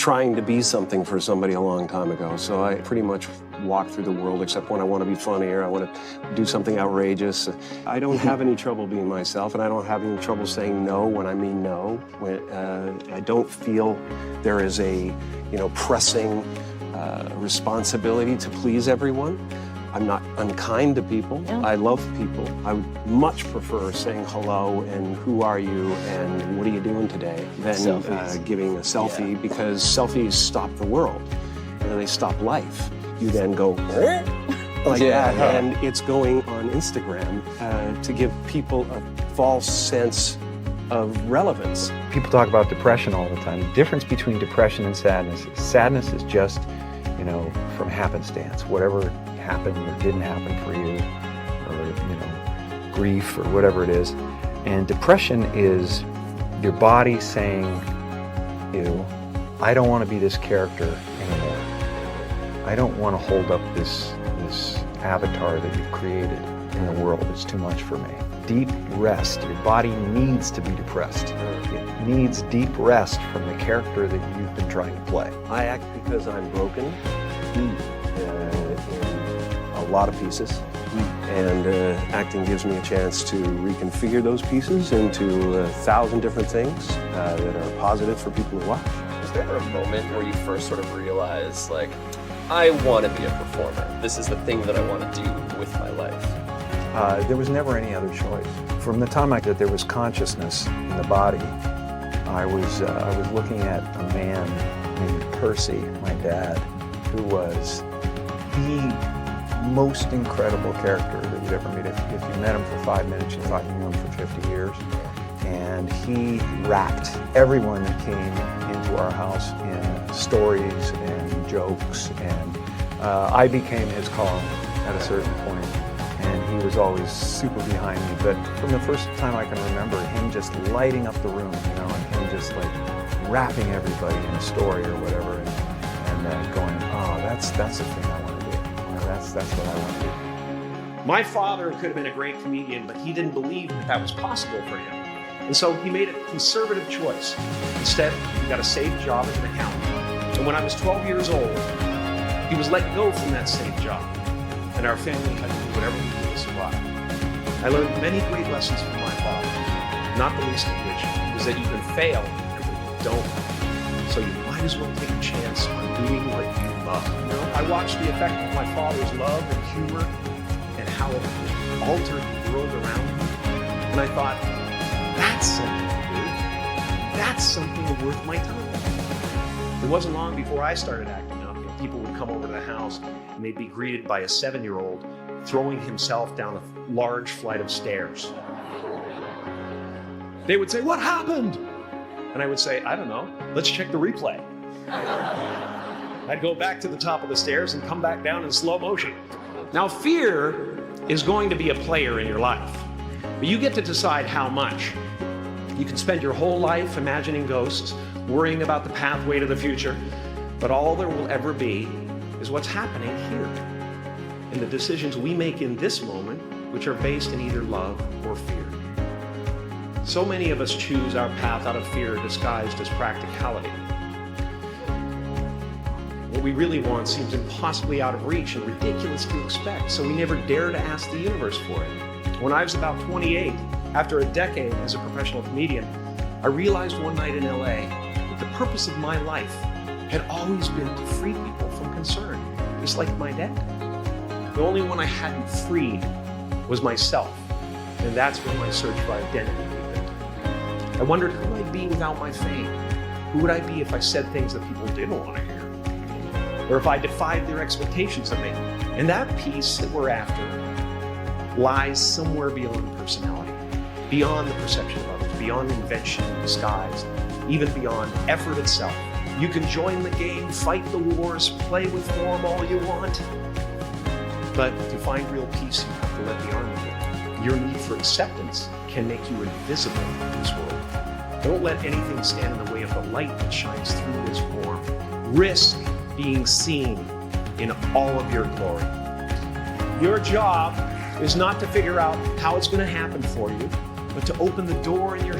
trying to be something for somebody a long time ago. So I pretty much walk through the world, except when I want to be funny or I want to do something outrageous. I don't have any trouble being myself, and I don't have any trouble saying no when I mean no. I don't feel there is a, pressing responsibility to please everyone. I'm not unkind to people. Yeah. I love people. I would much prefer saying hello and who are you and what are you doing today than giving a selfie, because selfies stop the world and they stop life. You then go like that, and it's going on Instagram to give people a false sense of relevance. People talk about depression all the time. The difference between depression and sadness is just, from happenstance. Whatever happened or didn't happen for you, or grief or whatever it is. And depression is your body saying, I don't want to be this character anymore. I don't want to hold up this avatar that you've created in the world. It's too much for me. Deep rest. Your body needs to be depressed. It needs deep rest from the character that you've been trying to play. I act because I'm broken in a lot of pieces, and acting gives me a chance to reconfigure those pieces into 1,000 different things that are positive for people to watch. Was there a moment where you first sort of realized, like, I want to be a performer. This is the thing that I want to do with my life? There was never any other choice. From the time that there was consciousness in the body, I was looking at a man named Percy, my dad, who was the most incredible character that you'd ever meet. If you met him for 5 minutes, you thought you knew him for 50 years. And he wrapped everyone that came into our house in stories and jokes, and I became his column at a certain point, and he was always super behind me. But from the first time I can remember, him just lighting up the room, and him just like wrapping everybody in a story or whatever, and going, oh, that's the thing I want to do. That's what I want to do. My father could have been a great comedian, but he didn't believe that was possible for him. And so he made a conservative choice. Instead, he got a safe job as an accountant. And when I was 12 years old, he was let go from that safe job. And our family had to do whatever we could to survive. I learned many great lessons from my father, not the least of which is that you can fail and you don't. So you might as well take a chance on doing what you love. I watched the effect of my father's love and humor and how it altered the world around me. And I thought, that's something to do. That's something worth my time. It wasn't long before I started acting up. People would come over to the house and they'd be greeted by a 7-year-old throwing himself down a large flight of stairs. They would say, "What happened?" And I would say, "I don't know. Let's check the replay." I'd go back to the top of the stairs and come back down in slow motion. Now, fear is going to be a player in your life, but you get to decide how much. You can spend your whole life imagining ghosts, worrying about the pathway to the future, but all there will ever be is what's happening here, and the decisions we make in this moment, which are based in either love or fear. So many of us choose our path out of fear disguised as practicality. What we really want seems impossibly out of reach and ridiculous to expect, so we never dare to ask the universe for it. When I was about 28, after a decade as a professional comedian, I realized one night in LA that the purpose of my life had always been to free people from concern, just like my dad. The only one I hadn't freed was myself, and that's when my search for identity began. I wondered who I'd be without my fame. Who would I be if I said things that people didn't want to hear? Or if I defied their expectations of me? And that piece that we're after lies somewhere beyond personality, beyond the perception of others, beyond invention, disguise, even beyond effort itself. You can join the game, fight the wars, play with form all you want, but to find real peace, you have to let the army go. Your need for acceptance can make you invisible in this world. Don't let anything stand in the way of the light that shines through this form. Risk being seen in all of your glory. Your job is not to figure out how it's going to happen for you, but to open the door in your